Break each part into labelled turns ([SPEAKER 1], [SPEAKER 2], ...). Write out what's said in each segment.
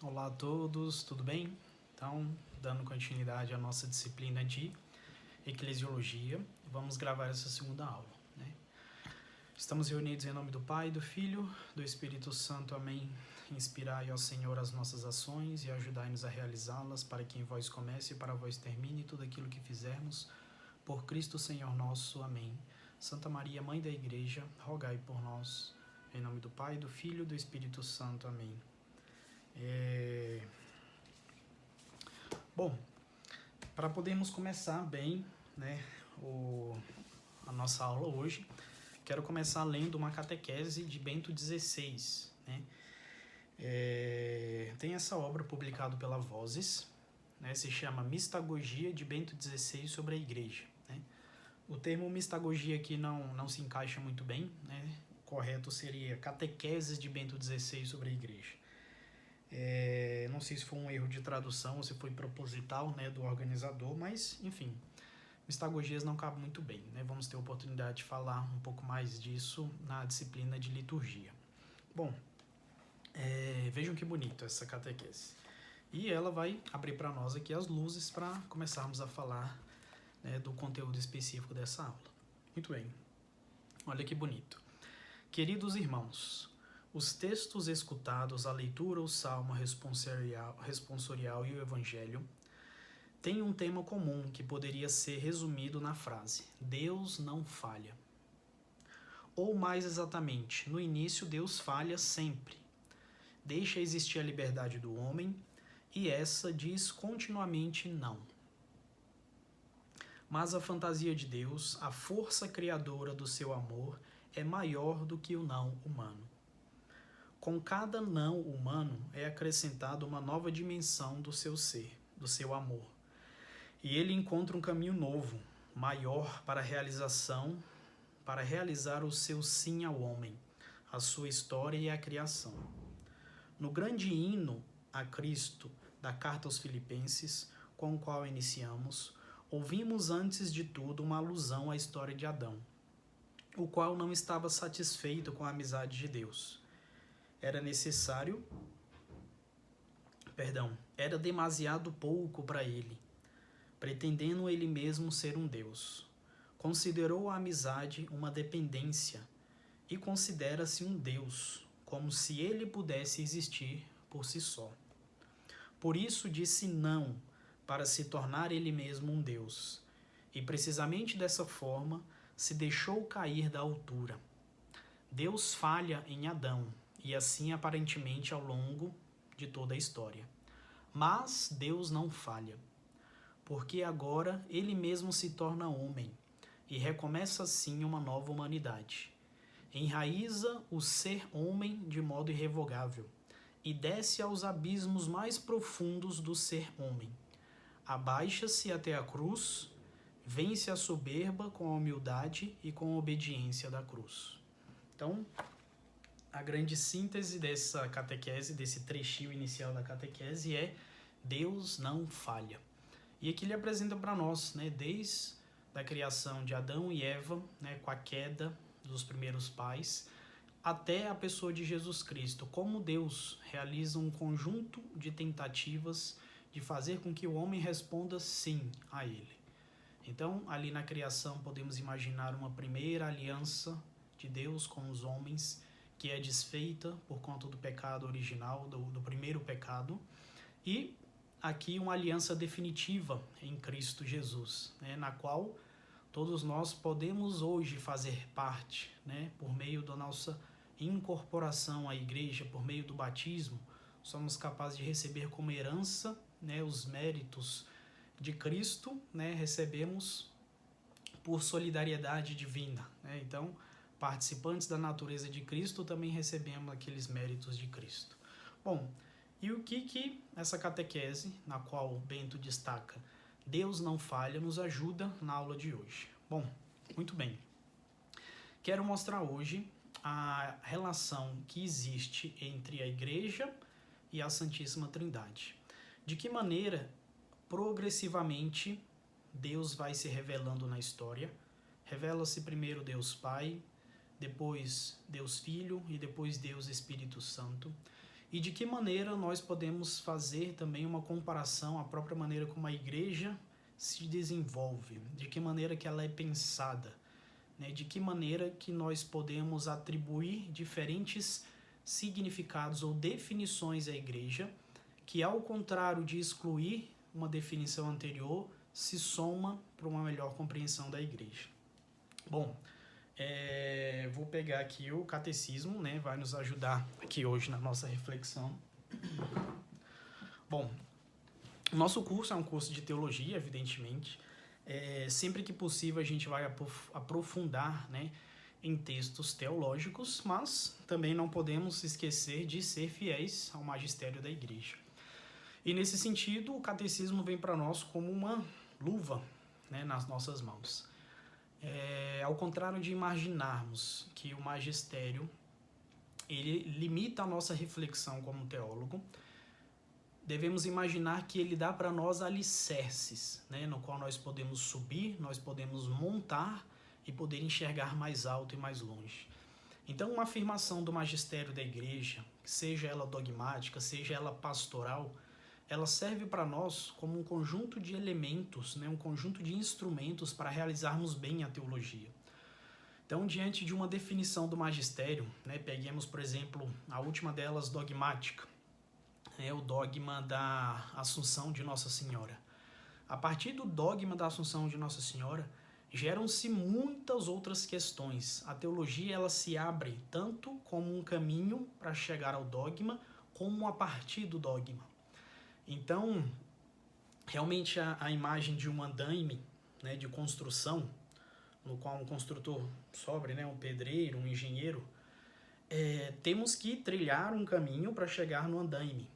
[SPEAKER 1] Olá a todos, tudo bem? Então, dando continuidade à nossa disciplina de Eclesiologia, vamos gravar essa segunda aula, né? Estamos reunidos em nome do Pai, do Filho, do Espírito Santo, amém. Inspirai, ó Senhor, as nossas ações e ajudai-nos a realizá-las, para que em vós comece e para vós termine tudo aquilo que fizermos. Por Cristo Senhor nosso, amém. Santa Maria, Mãe da Igreja, rogai por nós. Em nome do Pai, do Filho e do Espírito Santo, amém. Bom, para podermos começar bem, né, a nossa aula hoje, quero começar lendo uma catequese de Bento XVI, né? Tem essa obra publicada pela Vozes, né, se chama Mistagogia de Bento XVI sobre a Igreja, né? O termo mistagogia aqui não se encaixa muito bem, né? O correto seria catequeses de Bento XVI sobre a Igreja. Não sei se foi um erro de tradução ou se foi proposital, né, do organizador, mas enfim, mistagogias não cabe muito bem, né? Vamos ter a oportunidade de falar um pouco mais disso na disciplina de liturgia. Bom, vejam que bonito essa catequese. E ela vai abrir para nós aqui as luzes para começarmos a falar, né, do conteúdo específico dessa aula. Muito bem, olha que bonito. Queridos irmãos, os textos escutados, a leitura, o salmo responsorial e o evangelho têm um tema comum que poderia ser resumido na frase: Deus não falha. Ou mais exatamente, no início Deus falha sempre. Deixa existir a liberdade do homem e essa diz continuamente não. Mas a fantasia de Deus, a força criadora do seu amor, é maior do que o não humano. Com cada não humano é acrescentada uma nova dimensão do seu ser, do seu amor. E ele encontra um caminho novo, maior para realizar o seu sim ao homem, a sua história e a criação. No grande hino a Cristo da Carta aos Filipenses, com o qual iniciamos, ouvimos antes de tudo uma alusão à história de Adão, o qual não estava satisfeito com a amizade de Deus. Era demasiado pouco para ele, pretendendo ele mesmo ser um Deus. Considerou a amizade uma dependência e considera-se um Deus, como se ele pudesse existir por si só. Por isso disse não, para se tornar ele mesmo um Deus. E precisamente dessa forma se deixou cair da altura. Deus falha em Adão, e assim aparentemente ao longo de toda a história. Mas Deus não falha, porque agora ele mesmo se torna homem e recomeça assim uma nova humanidade. Enraiza o ser homem de modo irrevogável e desce aos abismos mais profundos do ser homem. Abaixa-se até a cruz, vence a soberba com a humildade e com a obediência da cruz. Então, a grande síntese dessa catequese, desse trechinho inicial da catequese é: Deus não falha. E aqui ele apresenta para nós, né, desde a criação de Adão e Eva, né, com a queda dos primeiros pais, até a pessoa de Jesus Cristo, como Deus realiza um conjunto de tentativas de fazer com que o homem responda sim a ele. Então, ali na criação, podemos imaginar uma primeira aliança de Deus com os homens, que é desfeita por conta do pecado original, do primeiro pecado, e aqui uma aliança definitiva em Cristo Jesus, né, na qual todos nós podemos hoje fazer parte, né, por meio da nossa incorporação à igreja, por meio do batismo, somos capazes de receber como herança, né, os méritos de Cristo, né, recebemos por solidariedade divina, né? Então, participantes da natureza de Cristo, também recebemos aqueles méritos de Cristo. Bom, e o que essa catequese, na qual Bento destaca Deus não falha, nos ajuda na aula de hoje? Bom, muito bem. Quero mostrar hoje a relação que existe entre a Igreja e a Santíssima Trindade. De que maneira, progressivamente, Deus vai se revelando na história. Revela-se primeiro Deus Pai, depois Deus Filho e depois Deus Espírito Santo. e de que maneira nós podemos fazer também uma comparação à própria maneira como a igreja se desenvolve, de que maneira que ela é pensada, né? De que maneira que nós podemos atribuir diferentes significados ou definições à igreja, que ao contrário de excluir uma definição anterior, se soma para uma melhor compreensão da igreja. Bom, vou pegar aqui o catecismo, né? Vai nos ajudar aqui hoje na nossa reflexão. Bom, o nosso curso é um curso de teologia, evidentemente. Sempre que possível a gente vai aprofundar, né, em textos teológicos, mas também não podemos esquecer de ser fiéis ao magistério da igreja. E nesse sentido, o catecismo vem para nós como uma luva, né, nas nossas mãos. Ao contrário de imaginarmos que o magistério ele limita a nossa reflexão como teólogo, devemos imaginar que ele dá para nós alicerces, né, no qual nós podemos subir, nós podemos montar e poder enxergar mais alto e mais longe. Então, uma afirmação do magistério da igreja, seja ela dogmática, seja ela pastoral, ela serve para nós como um conjunto de elementos, né, um conjunto de instrumentos para realizarmos bem a teologia. Então, diante de uma definição do magistério, né, peguemos, por exemplo, a última delas, dogmática, o dogma da Assunção de Nossa Senhora. A partir do dogma da Assunção de Nossa Senhora, geram-se muitas outras questões. A teologia ela se abre tanto como um caminho para chegar ao dogma, como a partir do dogma. Então, realmente a imagem de um andaime, né, de construção, no qual um construtor sobe, né, um pedreiro, um engenheiro, temos que trilhar um caminho para chegar no andaime.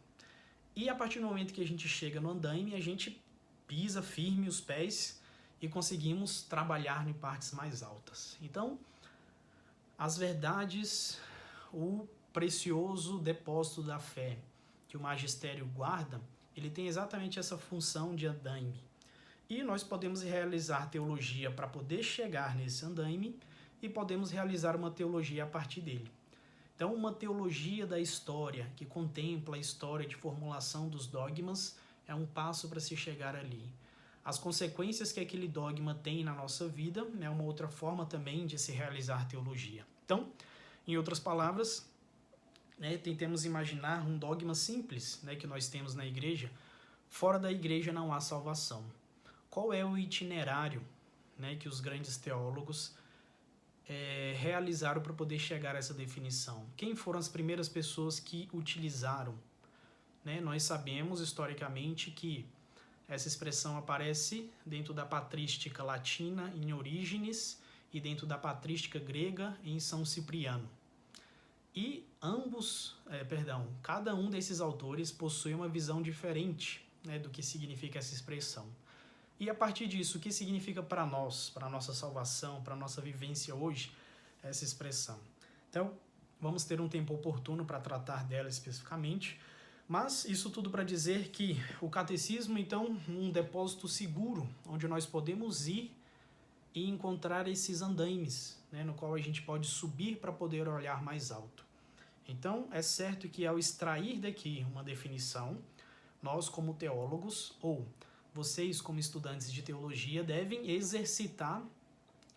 [SPEAKER 1] E a partir do momento que a gente chega no andaime, a gente pisa firme os pés e conseguimos trabalhar em partes mais altas. Então, as verdades, o precioso depósito da fé que o magistério guarda, ele tem exatamente essa função de andaime. E nós podemos realizar teologia para poder chegar nesse andaime e podemos realizar uma teologia a partir dele. Então, uma teologia da história, que contempla a história de formulação dos dogmas, é um passo para se chegar ali. As consequências que aquele dogma tem na nossa vida é uma outra forma também de se realizar teologia. Então, em outras palavras, né, tentemos imaginar um dogma simples, né, que nós temos na igreja. Fora da igreja não há salvação. Qual é o itinerário, né, que os grandes teólogos realizaram para poder chegar a essa definição? Quem foram as primeiras pessoas que utilizaram? Né, nós sabemos historicamente que essa expressão aparece dentro da patrística latina em Orígenes e dentro da patrística grega em São Cipriano. E cada um desses autores possui uma visão diferente, né, do que significa essa expressão. E a partir disso, o que significa para nós, para a nossa salvação, para a nossa vivência hoje, essa expressão? Então, vamos ter um tempo oportuno para tratar dela especificamente, mas isso tudo para dizer que o catecismo, então, é um depósito seguro, onde nós podemos ir e encontrar esses andaimes, né, no qual a gente pode subir para poder olhar mais alto. Então, é certo que ao extrair daqui uma definição, nós como teólogos, ou vocês como estudantes de teologia, devem exercitar,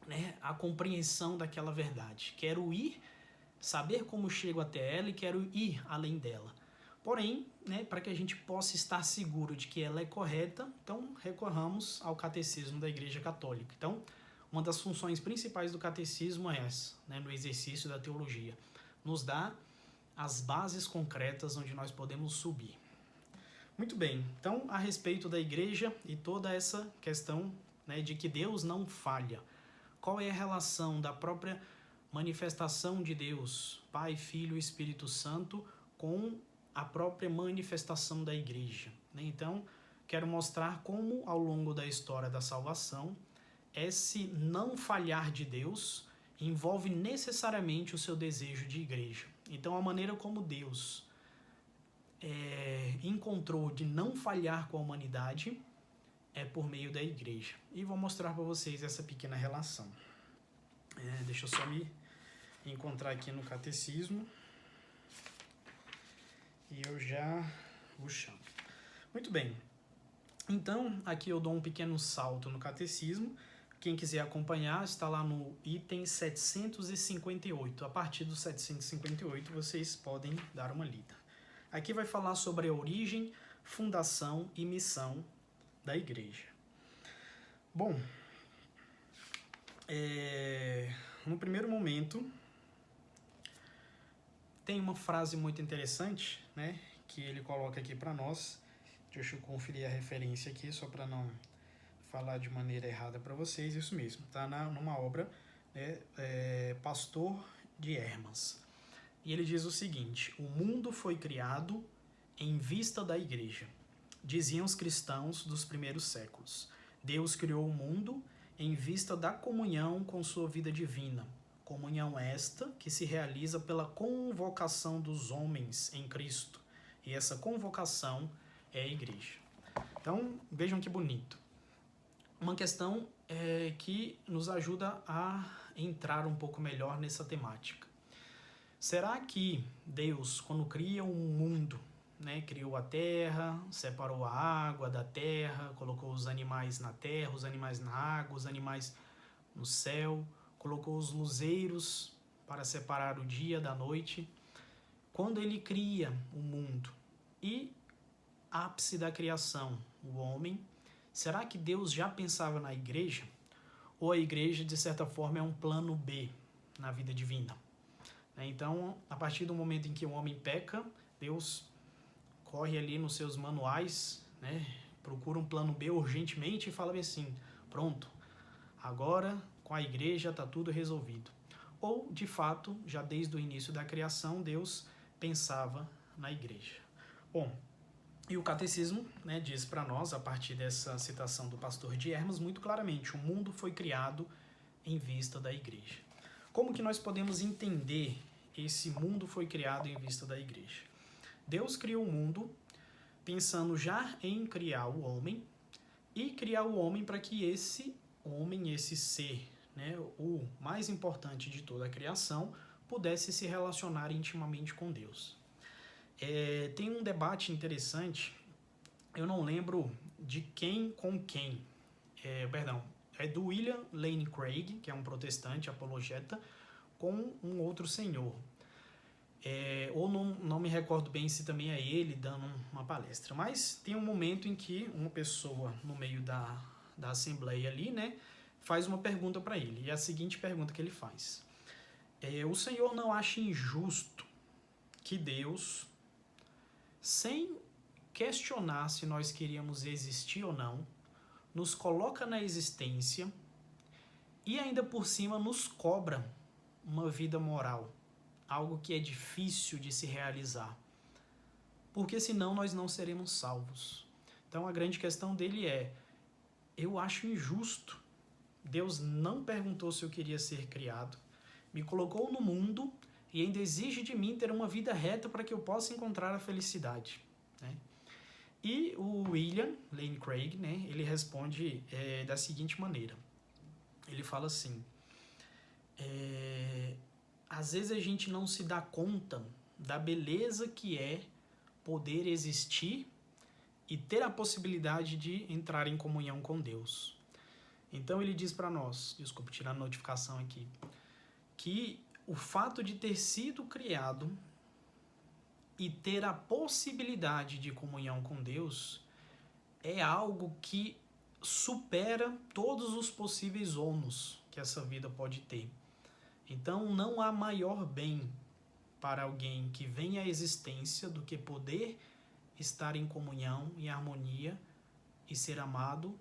[SPEAKER 1] né, a compreensão daquela verdade. Quero ir, saber como chego até ela e quero ir além dela. Porém, né, para que a gente possa estar seguro de que ela é correta, então recorramos ao catecismo da Igreja Católica. Então, uma das funções principais do catecismo é essa, né, no exercício da teologia. Nos dá as bases concretas onde nós podemos subir. Muito bem, então a respeito da igreja e toda essa questão, né, de que Deus não falha. Qual é a relação da própria manifestação de Deus, Pai, Filho e Espírito Santo, com a própria manifestação da igreja? Então, quero mostrar como ao longo da história da salvação, esse não falhar de Deus envolve necessariamente o seu desejo de igreja. Então, a maneira como Deus encontrou de não falhar com a humanidade é por meio da igreja. E vou mostrar para vocês essa pequena relação. Deixa eu só me encontrar aqui no catecismo. e eu já o chamo. Muito bem. Então, aqui eu dou um pequeno salto no catecismo. Quem quiser acompanhar, está lá no item 758. A partir do 758, vocês podem dar uma lida. Aqui vai falar sobre a origem, fundação e missão da igreja. Bom, no primeiro momento, tem uma frase muito interessante, né, que ele coloca aqui para nós. Deixa eu conferir a referência aqui, só para não falar de maneira errada para vocês. Isso mesmo, está numa obra, né, Pastor de Hermas. E ele diz o seguinte: o mundo foi criado em vista da igreja. Diziam os cristãos dos primeiros séculos. Deus criou o mundo em vista da comunhão com sua vida divina. Comunhão esta que se realiza pela convocação dos homens em Cristo. E essa convocação é a igreja. Então, vejam que bonito. Uma questão que nos ajuda a entrar um pouco melhor nessa temática. Será que Deus, quando cria um mundo, né, criou a terra, separou a água da terra, colocou os animais na terra, os animais na água, os animais no céu, colocou os luzeiros para separar o dia da noite? Quando ele cria o mundo e ápice da criação, o homem, será que Deus já pensava na igreja? Ou a igreja, de certa forma, é um plano B na vida divina? Então, a partir do momento em que o homem peca, Deus corre ali nos seus manuais, né, procura um plano B urgentemente e fala assim: pronto, agora com a igreja está tudo resolvido. Ou, de fato, já desde o início da criação, Deus pensava na igreja. Bom, e o catecismo, né, diz para nós, a partir dessa citação do pastor de Hermas, muito claramente: o mundo foi criado em vista da igreja. Como que nós podemos entender esse mundo foi criado em vista da igreja? Deus criou o mundo pensando já em criar o homem e criar o homem para que esse homem, esse ser, né, o mais importante de toda a criação, pudesse se relacionar intimamente com Deus. Tem um debate interessante, eu não lembro de quem com quem, é do William Lane Craig, que é um protestante apologeta, com um outro senhor. Ou não me recordo bem se também é ele dando uma palestra, mas tem um momento em que uma pessoa no meio da assembleia ali, né, faz uma pergunta para ele, e é a seguinte pergunta que ele faz: o senhor não acha injusto que Deus, sem questionar se nós queríamos existir ou não, nos coloca na existência e ainda por cima nos cobra uma vida moral, algo que é difícil de se realizar, porque senão nós não seremos salvos? Então a grande questão dele é: eu acho injusto. Deus não perguntou se eu queria ser criado, me colocou no mundo e ainda exige de mim ter uma vida reta para que eu possa encontrar a felicidade, né? E o William Lane Craig, né, ele responde da seguinte maneira. Ele fala assim: às vezes a gente não se dá conta da beleza que é poder existir e ter a possibilidade de entrar em comunhão com Deus. Então ele diz para nós, desculpa tirar a notificação aqui, que o fato de ter sido criado e ter a possibilidade de comunhão com Deus é algo que supera todos os possíveis ônus que essa vida pode ter. Então não há maior bem para alguém que vem à existência do que poder estar em comunhão, em harmonia e ser amado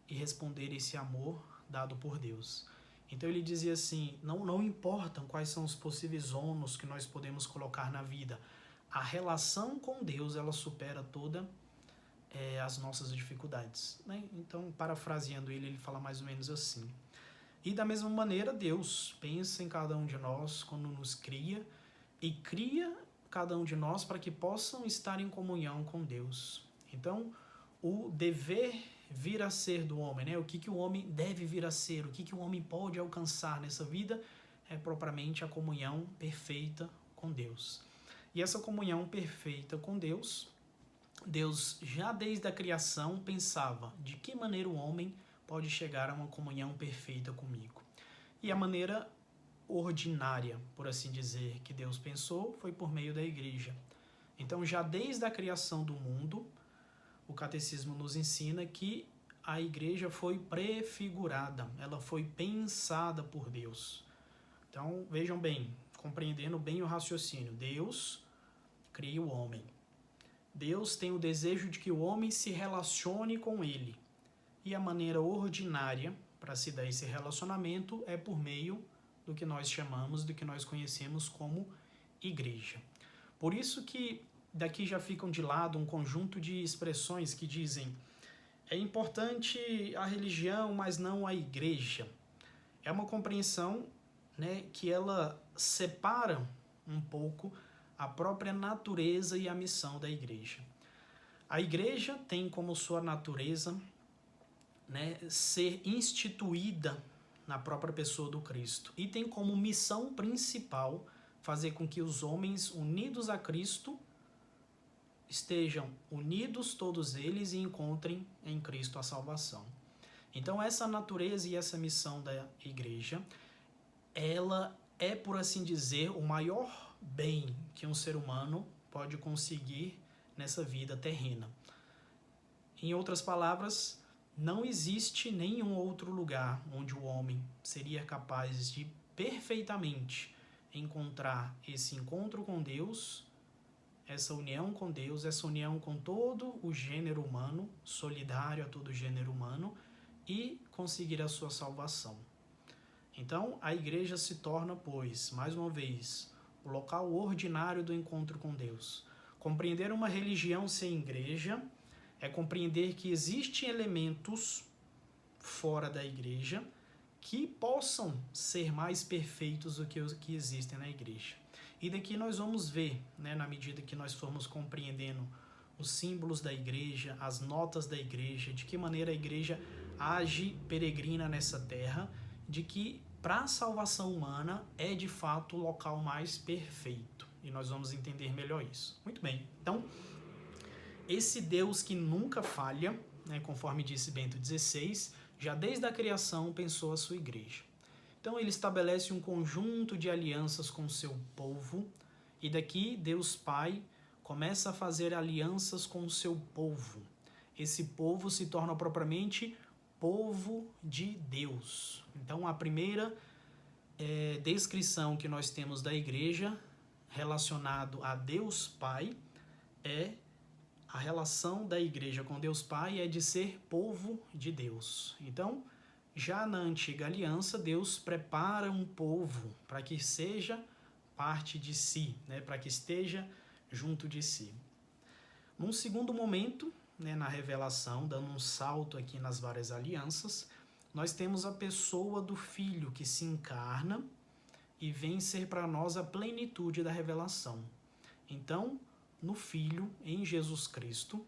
[SPEAKER 1] e responder esse amor dado por Deus. Então ele dizia assim: não importam quais são os possíveis ônus que nós podemos colocar na vida, a relação com Deus, ela supera toda as nossas dificuldades, né? Então, parafraseando ele fala mais ou menos assim. E da mesma maneira, Deus pensa em cada um de nós quando nos cria e cria cada um de nós para que possam estar em comunhão com Deus. Então, o dever vir a ser do homem, né? O que o homem deve vir a ser, o que o homem pode alcançar nessa vida é propriamente a comunhão perfeita com Deus. E essa comunhão perfeita com Deus, Deus já desde a criação pensava de que maneira o homem pode chegar a uma comunhão perfeita comigo. E a maneira ordinária, por assim dizer, que Deus pensou foi por meio da igreja. Então, já desde a criação do mundo, o catecismo nos ensina que a igreja foi prefigurada, ela foi pensada por Deus. Então, vejam bem, compreendendo bem o raciocínio, Deus cria o homem. Deus tem o desejo de que o homem se relacione com ele. E a maneira ordinária para se dar esse relacionamento é por meio do que nós chamamos, do que nós conhecemos como igreja. Por isso que daqui já ficam de lado um conjunto de expressões que dizem é importante a religião, mas não a igreja. É uma compreensão, né, que ela separa um pouco a própria natureza e a missão da igreja. A igreja tem como sua natureza, né, ser instituída na própria pessoa do Cristo e tem como missão principal fazer com que os homens unidos a Cristo estejam unidos todos eles e encontrem em Cristo a salvação. Então essa natureza e essa missão da igreja, ela é, por assim dizer, o maior bem que um ser humano pode conseguir nessa vida terrena. Em outras palavras, não existe nenhum outro lugar onde o homem seria capaz de perfeitamente encontrar esse encontro com Deus, essa união com Deus, essa união com todo o gênero humano, solidário a todo o gênero humano, e conseguir a sua salvação. Então, a igreja se torna, pois, mais uma vez, o local ordinário do encontro com Deus. Compreender uma religião sem igreja é compreender que existem elementos fora da igreja que possam ser mais perfeitos do que os que existem na igreja. E daqui nós vamos ver, né, na medida que nós formos compreendendo os símbolos da igreja, as notas da igreja, de que maneira a igreja age peregrina nessa terra, de que para a salvação humana é de fato o local mais perfeito. E nós vamos entender melhor isso. Muito bem, então esse Deus que nunca falha, né, conforme disse Bento XVI, já desde a criação pensou a sua igreja. Então ele estabelece um conjunto de alianças com o seu povo, e daqui Deus Pai começa a fazer alianças com o seu povo. Esse povo se torna propriamente povo de Deus. Então a primeira descrição que nós temos da igreja relacionado a Deus Pai é a relação da igreja com Deus Pai é de ser povo de Deus. Então, já na antiga aliança, Deus prepara um povo para que seja parte de si, né, para que esteja junto de si. Num segundo momento, né, na revelação, dando um salto aqui nas várias alianças, nós temos a pessoa do Filho que se encarna e vem ser para nós a plenitude da revelação. Então, no Filho, em Jesus Cristo,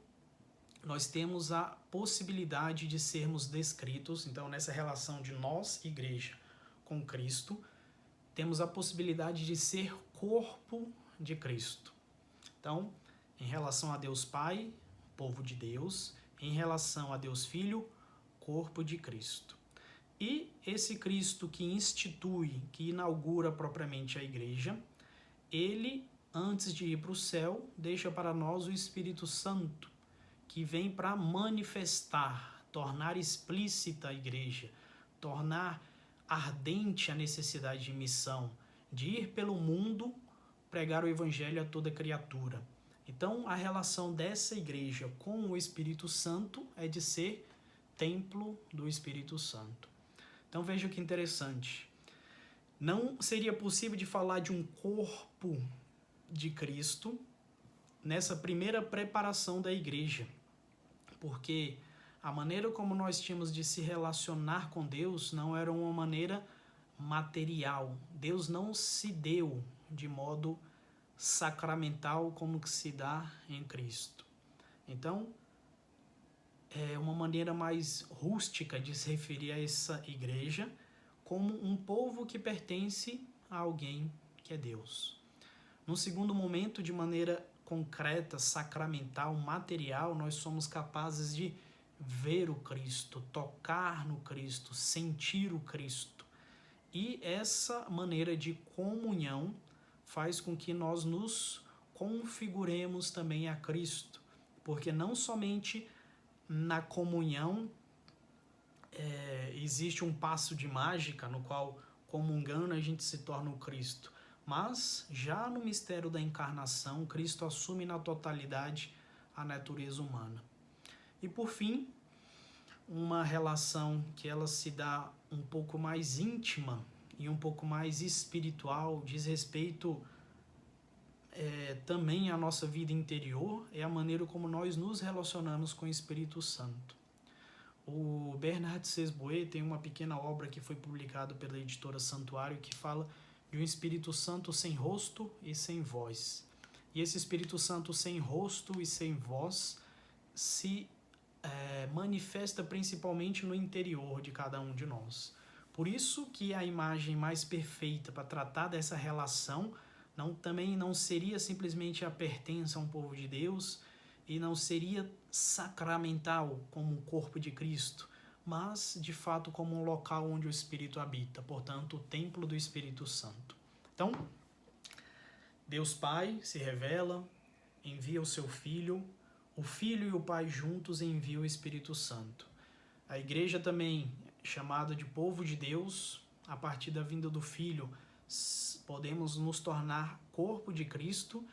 [SPEAKER 1] nós temos a possibilidade de sermos descritos. Então, nessa relação de nós, igreja, com Cristo, temos a possibilidade de ser corpo de Cristo. Então, em relação a Deus Pai, povo de Deus, em relação a Deus Filho, corpo de Cristo. E esse Cristo que institui, que inaugura propriamente a igreja, ele, antes de ir para o céu, deixa para nós o Espírito Santo, que vem para manifestar, tornar explícita a igreja, tornar ardente a necessidade de missão, de ir pelo mundo pregar o evangelho a toda criatura. Então, a relação dessa igreja com o Espírito Santo é de ser templo do Espírito Santo. Então, veja que interessante. Não seria possível de falar de um corpo de Cristo nessa primeira preparação da igreja, porque a maneira como nós tínhamos de se relacionar com Deus não era uma maneira material. Deus não se deu de modo sacramental como que se dá em Cristo. Então, é uma maneira mais rústica de se referir a essa igreja como um povo que pertence a alguém que é Deus. No segundo momento, de maneira concreta, sacramental, material, nós somos capazes de ver o Cristo, tocar no Cristo, sentir o Cristo. E essa maneira de comunhão faz com que nós nos configuremos também a Cristo, porque não somente na comunhão existe um passo de mágica no qual, comungando, a gente se torna o Cristo, mas já no mistério da encarnação, Cristo assume na totalidade a natureza humana. E por fim, uma relação que ela se dá um pouco mais íntima e um pouco mais espiritual, diz respeito também à nossa vida interior, é a maneira como nós nos relacionamos com o Espírito Santo. O Bernard Sesboué tem uma pequena obra que foi publicada pela editora Santuário que fala de um Espírito Santo sem rosto e sem voz. E esse Espírito Santo sem rosto e sem voz se manifesta principalmente no interior de cada um de nós. Por isso que a imagem mais perfeita para tratar dessa relação também não seria simplesmente a pertença a um povo de Deus e não seria sacramental como o corpo de Cristo, mas de fato como um local onde o Espírito habita, portanto o templo do Espírito Santo. Então, Deus Pai se revela, envia o seu Filho, o Filho e o Pai juntos enviam o Espírito Santo. A Igreja também, chamada de povo de Deus, a partir da vinda do Filho, podemos nos tornar corpo de Cristo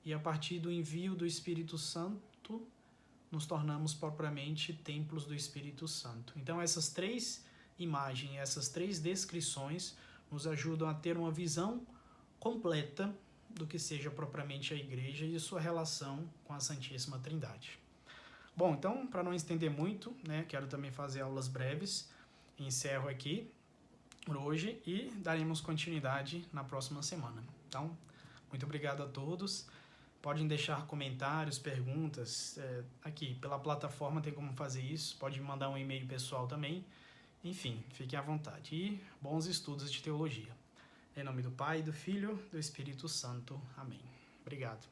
[SPEAKER 1] e a partir do envio do Espírito Santo, nos tornamos propriamente templos do Espírito Santo. Então essas três imagens, essas três descrições nos ajudam a ter uma visão completa do que seja propriamente a Igreja e sua relação com a Santíssima Trindade. Bom, então, para não estender muito, quero também fazer aulas breves. Encerro aqui por hoje e daremos continuidade na próxima semana. Então, muito obrigado a todos. Podem deixar comentários, perguntas. Aqui, pela plataforma tem como fazer isso. Pode mandar um e-mail pessoal também. Enfim, fiquem à vontade. E bons estudos de teologia. Em nome do Pai, do Filho e do Espírito Santo. Amém. Obrigado.